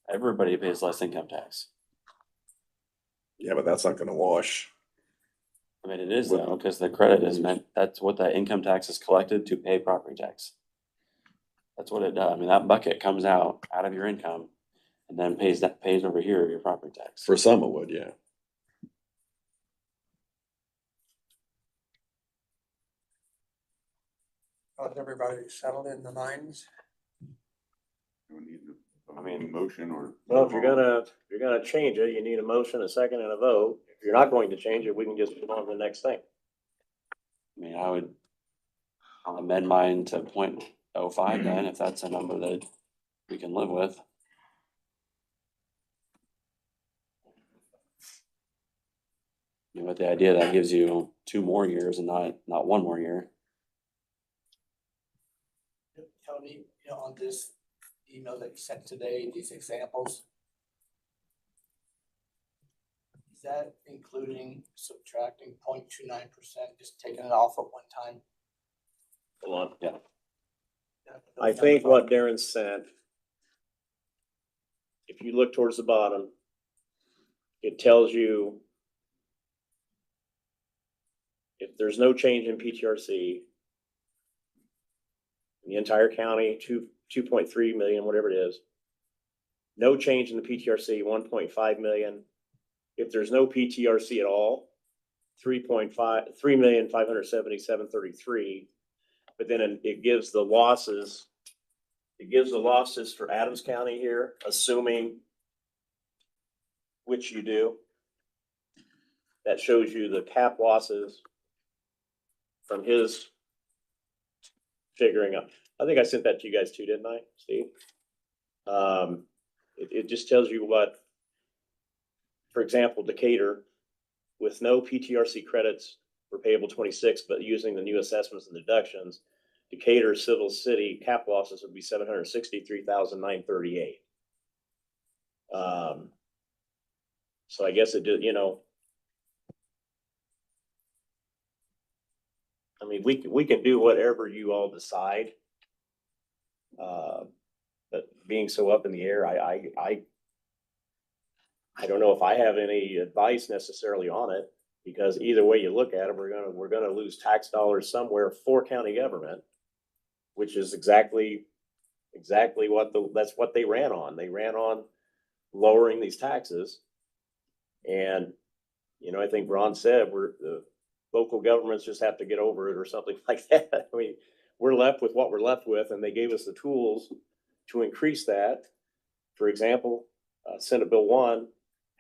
Everybody pays less income tax. Yeah, but that's not gonna wash. I mean, it is though, because the credit is meant, that's what that income tax is collected to pay property tax. That's what it does. I mean, that bucket comes out of your income and then pays over here your property tax. For some it would, yeah. Is everybody settled in the minds? Do we need I mean, motion or? Well, if you're gonna change it, you need a motion, a second and a vote. If you're not going to change it, we can just move on to the next thing. I mean, I would amend mine to 0.05 then, if that's a number that we can live with. I mean, with the idea that gives you 2 more years and not 1 more year. Tony, you know, on this email that you sent today, these examples. Is that including subtracting 0.29%, just taking it off at one time? Hold on. Yeah. I think what Darren sent, if you look towards the bottom, it tells you if there's no change in PTRC, the entire county, 2.3 million, whatever it is. No change in the PTRC, 1.5 million. If there's no PTRC at all, 3,577,33. But then it gives the losses. It gives the losses for Adams County here, assuming which you do. That shows you the cap losses from his figuring out. I think I sent that to you guys too, didn't I, Steve? It just tells you what, for example, Decatur, with no PTRC credits for payable 26, but using the new assessments and deductions, Decatur Civil City cap losses would be 763,938. So I guess it did, you know. I mean, we can do whatever you all decide. But being so up in the air, I don't know if I have any advice necessarily on it, because either way you look at it, we're gonna lose tax dollars somewhere for county government, which is exactly that's what they ran on. They ran on lowering these taxes. And, you know, I think Ron said the local governments just have to get over it or something like that. I mean, we're left with what we're left with, and they gave us the tools to increase that. For example, Senate Bill 1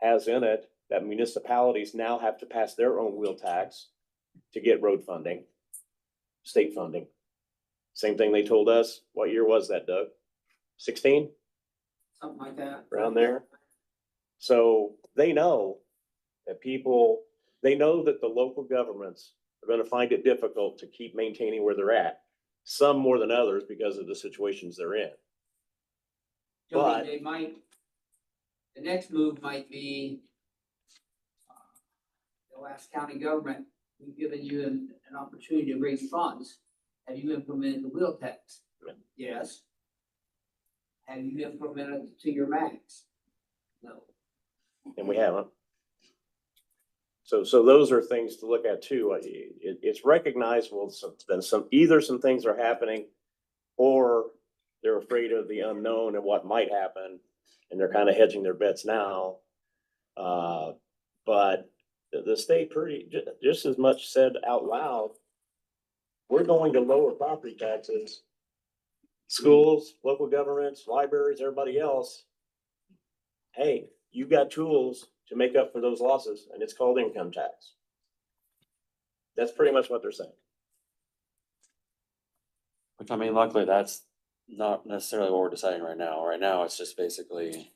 has in it that municipalities now have to pass their own wheel tax to get road funding, state funding. Same thing they told us. What year was that, Doug? 16? Something like that. Around there. So they know that they know that the local governments are going to find it difficult to keep maintaining where they're at. Some more than others because of the situations they're in. But They might, the next move might be, they'll ask county government, we've given you an opportunity to raise funds. Have you implemented the wheel tax? Yes. Have you implemented it to your max? No. and we haven't. So those are things to look at too. It's recognizable that some things are happening, or they're afraid of the unknown and what might happen, and they're kind of hedging their bets now. But the state just as much said out loud, we're going to lower property taxes. Schools, local governments, libraries, everybody else. Hey, you've got tools to make up for those losses, and it's called income tax. That's pretty much what they're saying. Which, I mean, luckily that's not necessarily what we're deciding right now. Right now, it's just basically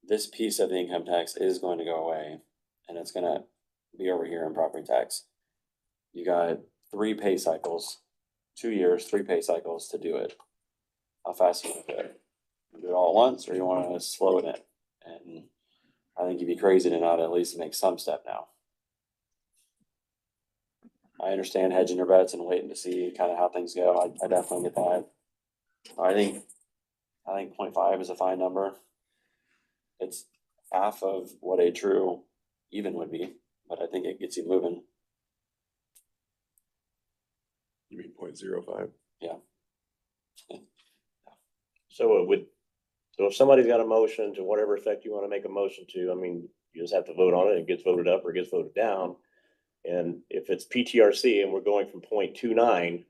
this piece of the income tax is going to go away, and it's gonna be over here in property tax. You got 3 pay cycles, 2 years, 3 pay cycles to do it. How fast you want to do it? You do it all at once, or you want to slow it in? And I think you'd be crazy to not at least make some step now. I understand hedging your bets and waiting to see kind of how things go. I definitely get that. I think 0.5 is a fine number. It's half of what a true even would be, but I think it gets you moving. You mean 0.05? So it would, so if somebody's got a motion to whatever effect you want to make a motion to, I mean, you just have to vote on it. It gets voted up or it gets voted down. And if it's PTRC and we're going from 0.29,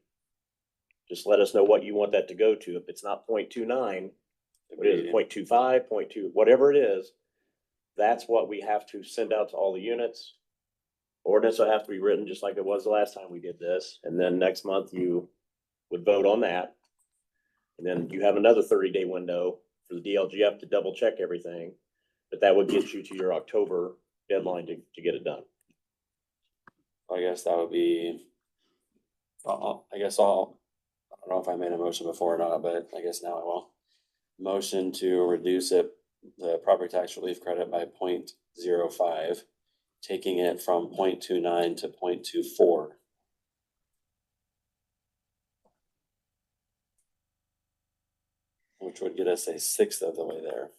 just let us know what you want that to go to. If it's not 0.29, what is it, 0.25, 0.2, whatever it is, that's what we have to send out to all the units. Ordinance will have to be written just like it was the last time we did this. And then next month you would vote on that. And then you have another 30-day window for the DLGF to double check everything. But that would get you to your October deadline to get it done. I guess that would be, I don't know if I made a motion before or not, but I guess now I will. Motion to reduce the property tax relief credit by 0.05, taking it from 0.29 to 0.24. Which would get us a sixth of the way there.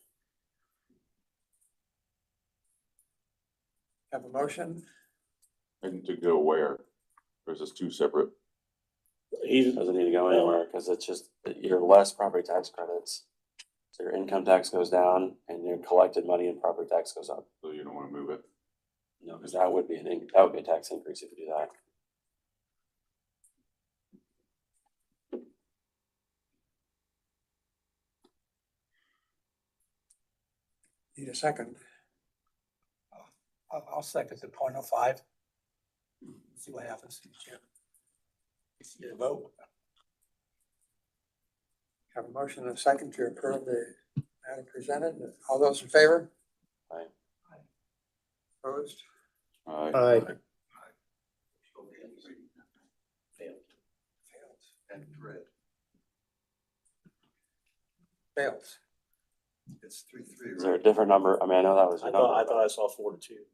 Have a motion? And to go where? Or is this two separate? He's, Doesn't need to go anywhere because it's just your less property tax credits. So your income tax goes down and your collected money in property tax goes up. So you don't want to move it? No, because that would be a tax increase if you do that. Need a second? I'll second the 0.05. See what happens. Get a vote. Have a motion and a second to approve the matter presented. All those in favor? Aye. Opposed? Aye. Aye. Failed. And red. Fails. It's 3-3. Is there a different number? I mean, I know that was I your thought number. I saw 4-2.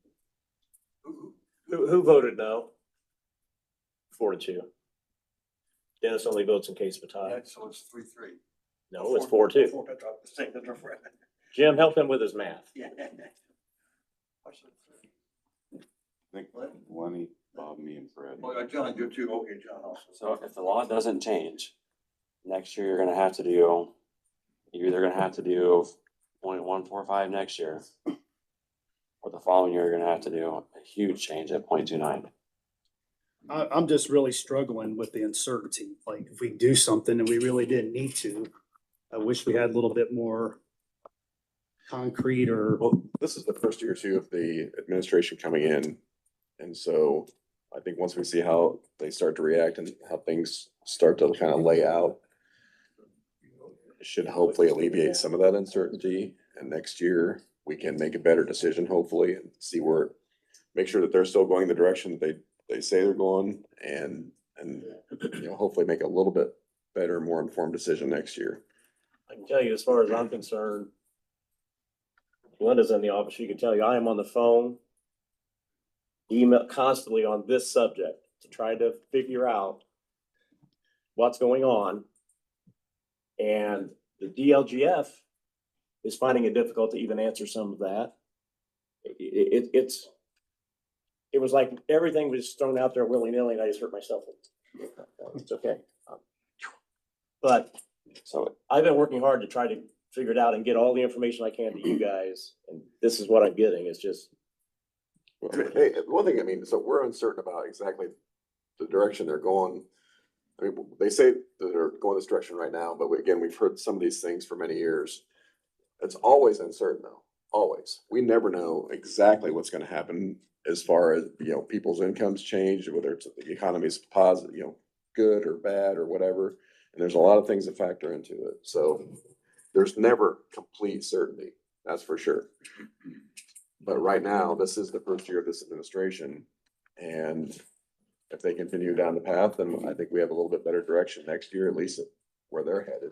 Who voted no? 4-2. Dennis only votes in case of a tie. Yeah, so it's 3-3. No, it's 4-2. Jim, help him with his math. Yeah. I think Lenny, Bob, me and Fred. Oh, yeah, John, you too. Okay, John also. So if the law doesn't change, next year you're either gonna have to do 0.145 next year. Or the following year, you're gonna have to do a huge change at 0.29. I'm just really struggling with the uncertainty. Like if we do something and we really didn't need to, I wish we had a little bit more concrete or. Well, this is the first year too of the administration coming in. And so I think once we see how they start to react and how things start to kind of lay out, it should hopefully alleviate some of that uncertainty. And next year we can make a better decision, hopefully, and see where, make sure that they're still going the direction that they say they're going and hopefully make a little bit better, more informed decision next year. I can tell you, as far as I'm concerned, Linda's in the office. She can tell you, I am on the phone, email constantly on this subject to try to figure out what's going on. And the DLGF is finding it difficult to even answer some of that. It was like everything was thrown out there willy-nilly and I just hurt myself. It's okay. But so I've been working hard to try to figure it out and get all the information I can to you guys. And this is what I'm getting. It's just. I mean, hey, one thing, I mean, so we're uncertain about exactly the direction they're going. I mean, they say that they're going this direction right now, but again, we've heard some of these things for many years. It's always uncertain though, always. We never know exactly what's gonna happen as far as, people's incomes change, whether it's the economy's positive, good or bad or whatever. And there's a lot of things that factor into it. So there's never complete certainty, that's for sure. But right now, this is the first year of this administration. And if they continue down the path, then I think we have a little bit better direction next year, at least where they're headed.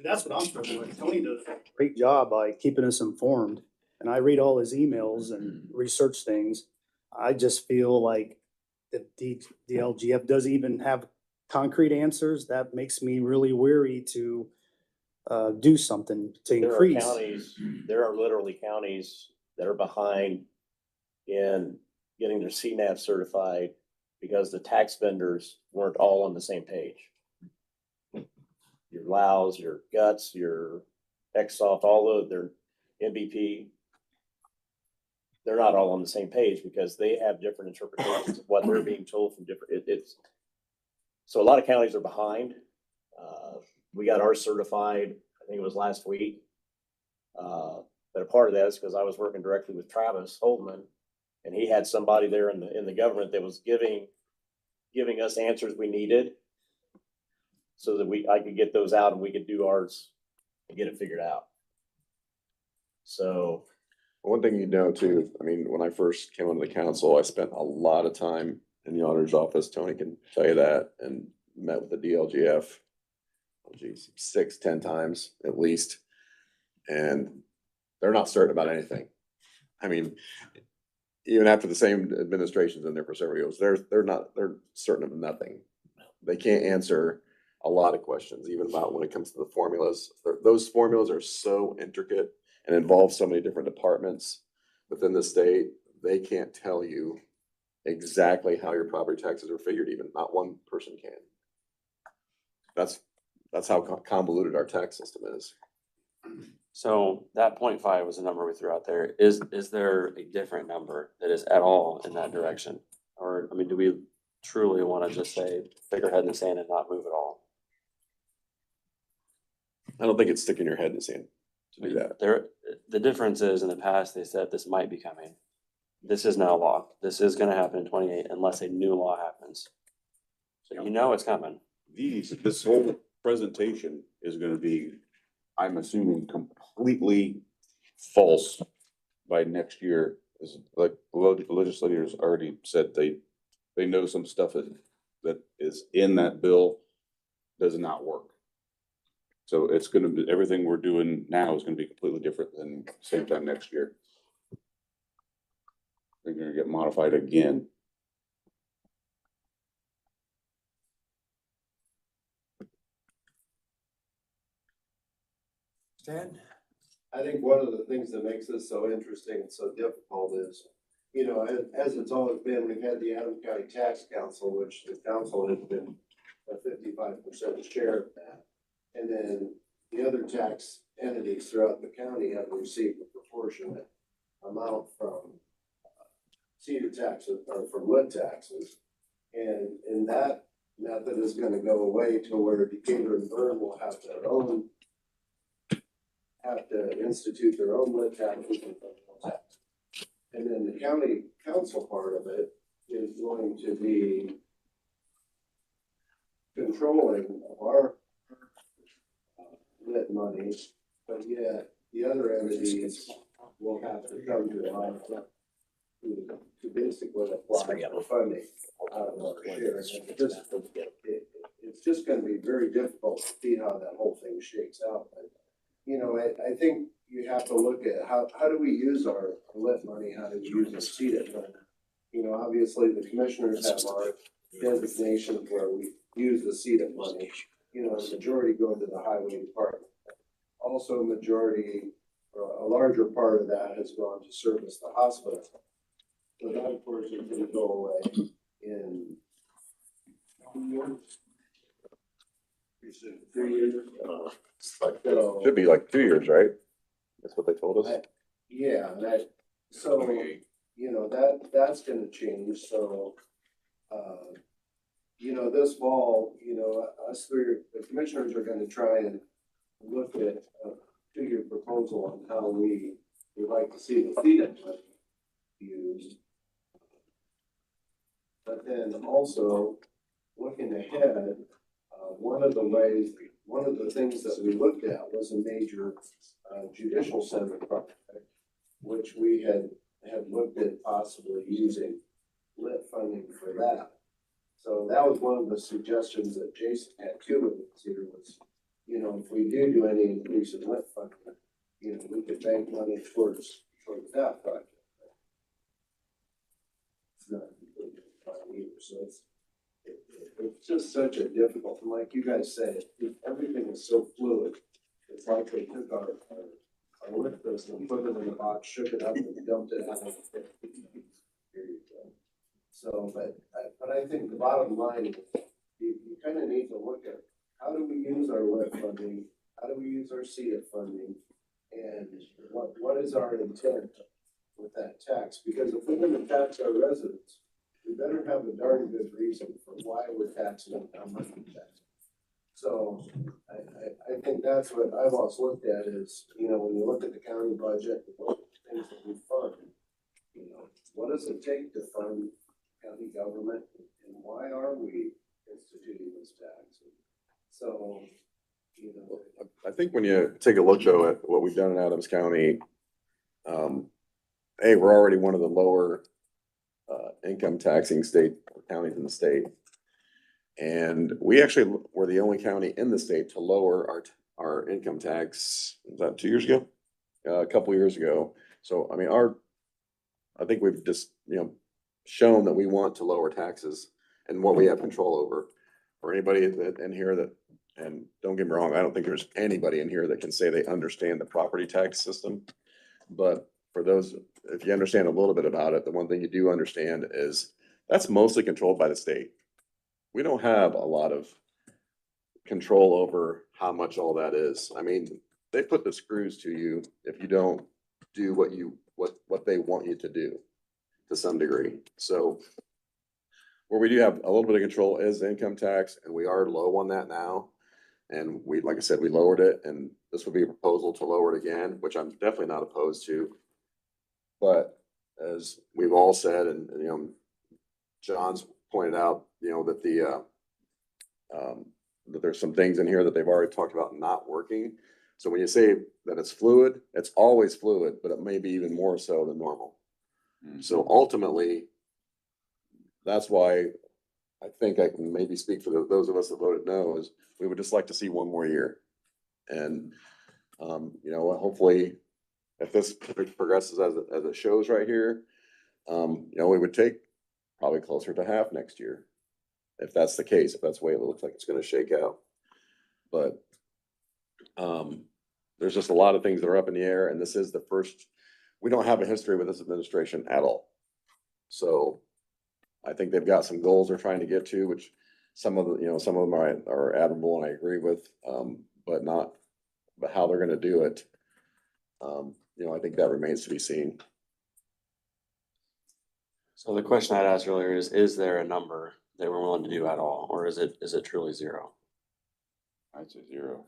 That's what I'm struggling with. Tony does a great job by keeping us informed. And I read all his emails and research things. I just feel like the DLGF doesn't even have concrete answers. That makes me really weary to do something to increase. There are literally counties that are behind in getting their CNAP certified because the tax vendors weren't all on the same page. Your Lows, your Guts, your Exsoft, all of their MVP, they're not all on the same page because they have different interpretations of what they're being told from different, it's, so a lot of counties are behind. We got ours certified, I think it was last week. But a part of that is because I was working directly with Travis Holdman, and he had somebody there in the government that was giving us answers we needed so that I could get those out and we could do ours and get it figured out. So One thing you know too, I mean, when I first came onto the council, I spent a lot of time in the auditor's office. Tony can tell you that, and met with the DLGF. Oh geez, 6-10 times at least. And they're not certain about anything. I mean, even after the same administration's in there for several years, they're certain of nothing. They can't answer a lot of questions, even about when it comes to the formulas. Those formulas are so intricate and involve so many different departments within the state. They can't tell you exactly how your property taxes are figured, even not one person can. That's how convoluted our tax system is. So that 0.5 was a number we threw out there. Is there a different number that is at all in that direction? Or, I mean, do we truly want to just say, stick our head in the sand and not move at all? I don't think it's sticking your head in the sand to do that. The difference is in the past, they said this might be coming. This is now law. This is gonna happen in 28 unless a new law happens. So you know it's coming. This whole presentation is gonna be, I'm assuming, completely false by next year. Is like the legislators already said they know some stuff that is in that bill does not work. So it's gonna be, everything we're doing now is gonna be completely different than same time next year. They're gonna get modified again. Stan? I think one of the things that makes this so interesting and so difficult is, you know, as it's always been, we've had the Adams County Tax Council, which the council has been a 55% share of that. And then the other tax entities throughout the county have received a proportionate amount from cedar taxes or from wood taxes. And that method is gonna go away to where Decatur and Bern will have to institute their own wood taxes and federal tax. And then the county council part of it is going to be controlling of our lit money, but yet the other entities will have to come to us to basically apply for funding out of our share. And it's just gonna be very difficult to see how that whole thing shakes out. But, you know, I think you have to look at how do we use our lit money? How do we use our CEDA money? You know, obviously the commissioners have our designation where we use the CEDA money. You know, the majority go to the highway department. Also, a larger part of that has gone to service the hospital. So that, of course, is going to go away in 2 years. 3 years. Should be like 2 years, right? That's what they told us. Yeah, so, you know, that's gonna change, so, you know, this fall, you know, the commissioners are gonna try and look at a 2-year proposal on how we would like to see the FEDA money used. But then also, looking ahead, one of the things that we looked at was a major judicial center project, which we had looked at possibly using lit funding for that. So that was one of the suggestions that Jason had too with us here was, you know, if we do any increase in lit funding, you know, we could bank money towards that project. It's not completely fine either, so it's just such a difficult, and like you guys said, everything is so fluid. It's like they took our lit list and put it in a box, shook it up and dumped it out. Here you go. So, but I think the bottom line is, you kind of need to look at, how do we use our WIP funding? How do we use our CIP funding? And what is our intent with that tax? Because if we're gonna tax our residents, we better have a darn good reason for why we're taxing them, how much we tax. So I think that's what I've also looked at is, you know, when you look at the county budget, what things that we fund, you know, what does it take to fund county government and why are we instituting this tax? So, you know. I think when you take a look though at what we've done in Adams County, we're already one of the lower income taxing state counties in the state. And we actually were the only county in the state to lower our income tax, was that 2 years ago? A couple years ago. So, I mean, I think we've just, shown that we want to lower taxes and what we have control over. For anybody in here that, and don't get me wrong, I don't think there's anybody in here that can say they understand the property tax system. But for those, if you understand a little bit about it, the one thing you do understand is that's mostly controlled by the state. We don't have a lot of control over how much all that is. I mean, they put the screws to you if you don't do what they want you to do to some degree. So where we do have a little bit of control is income tax, and we are low on that now. And we, like I said, we lowered it, and this would be a proposal to lower it again, which I'm definitely not opposed to. But as we've all said, and John's pointed out, that that there's some things in here that they've already talked about not working. So when you say that it's fluid, it's always fluid, but it may be even more so than normal. So ultimately, that's why I think I can maybe speak for those of us that voted no, is we would just like to see one more year. And, hopefully if this progresses as it shows right here, we would take probably closer to half next year. If that's the case, if that's the way it looks like it's going to shake out. But there's just a lot of things that are up in the air, and this is the first, we don't have a history with this administration at all. So I think they've got some goals they're trying to get to, which some of them are admirable and I agree with, but how they're going to do it. I think that remains to be seen. So the question I'd asked earlier is there a number that we're willing to do at all, or is it truly zero? I'd say zero.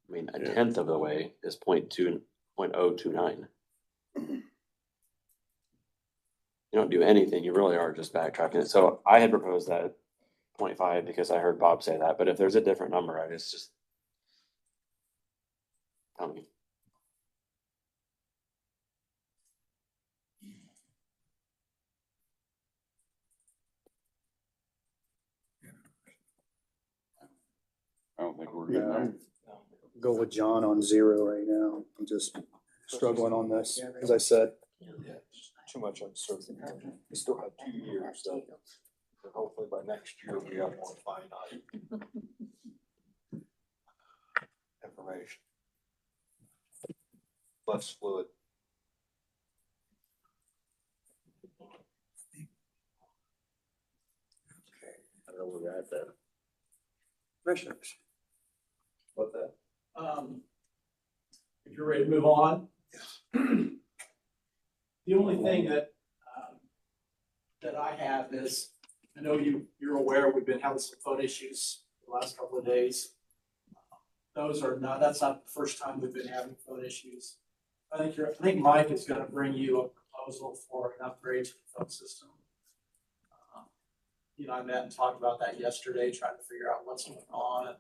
I mean, a tenth of the way is 0.029. You don't do anything, you really are just backtracking it. So I had proposed that 0.5 because I heard Bob say that, but if there's a different number, I guess just tell me. I don't think we're gonna. Go with John on 0 right now. I'm just struggling on this, as I said. Too much uncertainty. We still have 2 years, so hopefully by next year we have more finite information. Less fluid. I don't know where we're at there. Commissioners. What that? If you're ready to move on. The only thing that I have is, I know you're aware, we've been having some phone issues the last couple of days. That's not the first time we've been having phone issues. I think Mike is gonna bring you a proposal for an upgrade to the phone system. I met and talked about that yesterday, trying to figure out what's going on.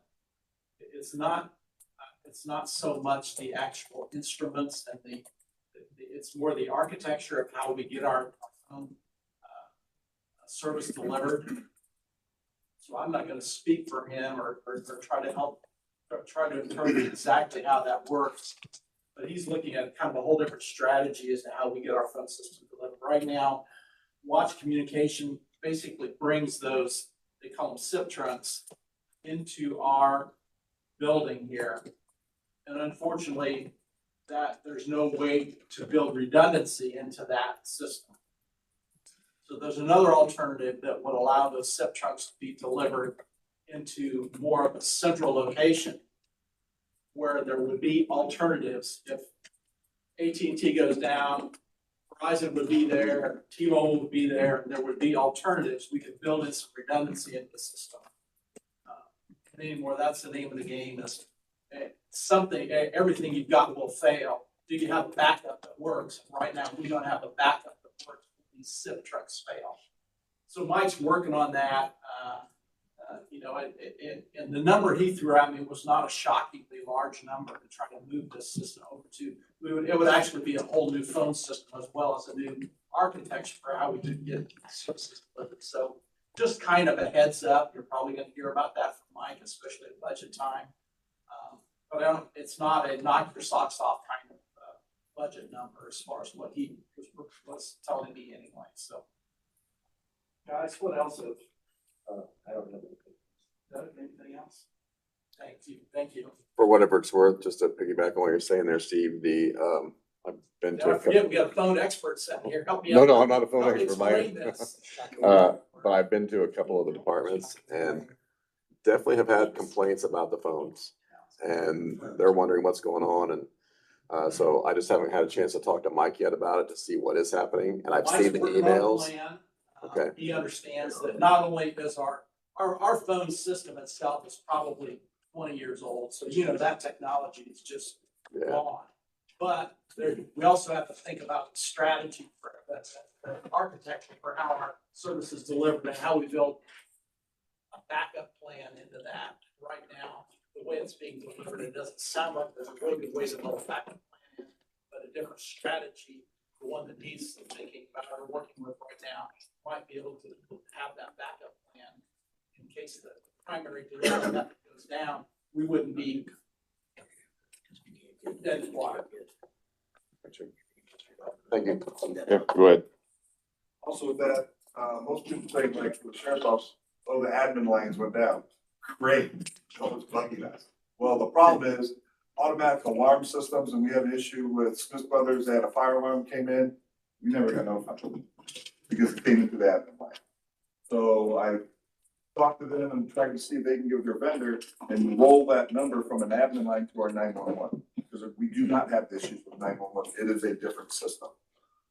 It's not so much the actual instruments and it's more the architecture of how we get our phone service delivered. So I'm not going to speak for him or try to interpret exactly how that works. But he's looking at kind of a whole different strategy as to how we get our phone system delivered. Right now, Watch Communication basically brings those, they call them SIP trunks, into our building here. And unfortunately, that there's no way to build redundancy into that system. So there's another alternative that would allow those SIP trucks to be delivered into more of a central location where there would be alternatives. If AT&T goes down, Verizon would be there, T-Mobile would be there, and there would be alternatives. We could build in some redundancy into the system. Anymore, that's the name of the game, is something, everything you've got will fail. Do you have a backup that works? Right now, we don't have a backup that works. These SIP trucks fail. So Mike's working on that. And the number he threw at me was not a shockingly large number to try to move this system over to. It would actually be a whole new phone system as well as a new architecture for how we could get services delivered. So just kind of a heads up, you're probably going to hear about that from Mike, especially at budget time. But it's not a knock your socks off kind of budget number as far as what he was telling me anyway. So, guys, what else? I don't know. Anything else? Thank you. For whatever it's worth, just to piggyback on what you're saying there, Steve, I've been to. Don't forget, we got a phone expert sitting here. Help me No, out. no, I'm not a phone Help me expert, Mike. explain this. But I've been to a couple of the departments and definitely have had complaints about the phones. And they're wondering what's going on, and so I just haven't had a chance to talk to Mike yet about it to see what is happening, and I've seen the Mike's working on a emails. plan. Okay. He understands that not only is our phone system itself is probably 20 years old, so that technology is just gone. But we also have to think about the strategy for the architecture for how our service is delivered and how we build a backup plan into that. Right now, the way it's being delivered, it doesn't sound like there's a really good way to build a backup plan, but a different strategy, the one that needs some thinking about or working with right now, might be able to have that backup plan in case the primary delivery method goes down. We wouldn't be dead in water. Thank you. Yeah, go ahead. Also with that, most people think like the sheriff's office, oh, the admin lines went down. Great, oh, it's bugging us. Well, the problem is automatic alarm systems, and we had an issue with Smith Brothers, they had a fire alarm came in, we never got notified because it came into the admin line. So I talked to them and tried to see if they can give their vendor and roll that number from an admin line to our 911. Because we do not have issues with 911, it is a different system.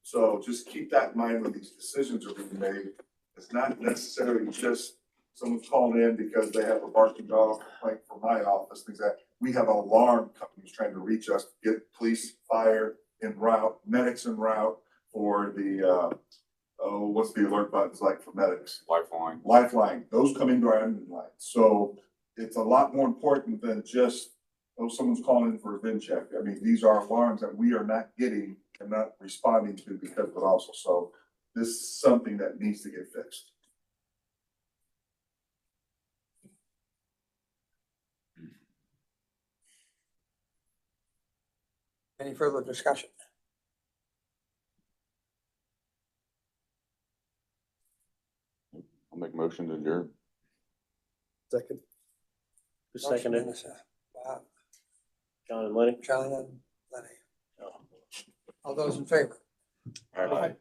So just keep that in mind when these decisions are being made. It's not necessarily just someone's calling in because they have a barking dog complaint from my office, things like that. We have alarm companies trying to reach us, to get police, fire en route, medics en route for the, what's the alert buttons like for medics? Lifeline. Lifeline, those come into our admin line. So it's a lot more important than just, someone's calling in for a VIN check. I mean, these are alarms that we are not getting and not responding to because of it also. So this is something that needs to get fixed. Any further discussion? I'll make a motion to adjourn. Second. Who seconded? John and Lenny? John and Lenny. All those in favor? All right.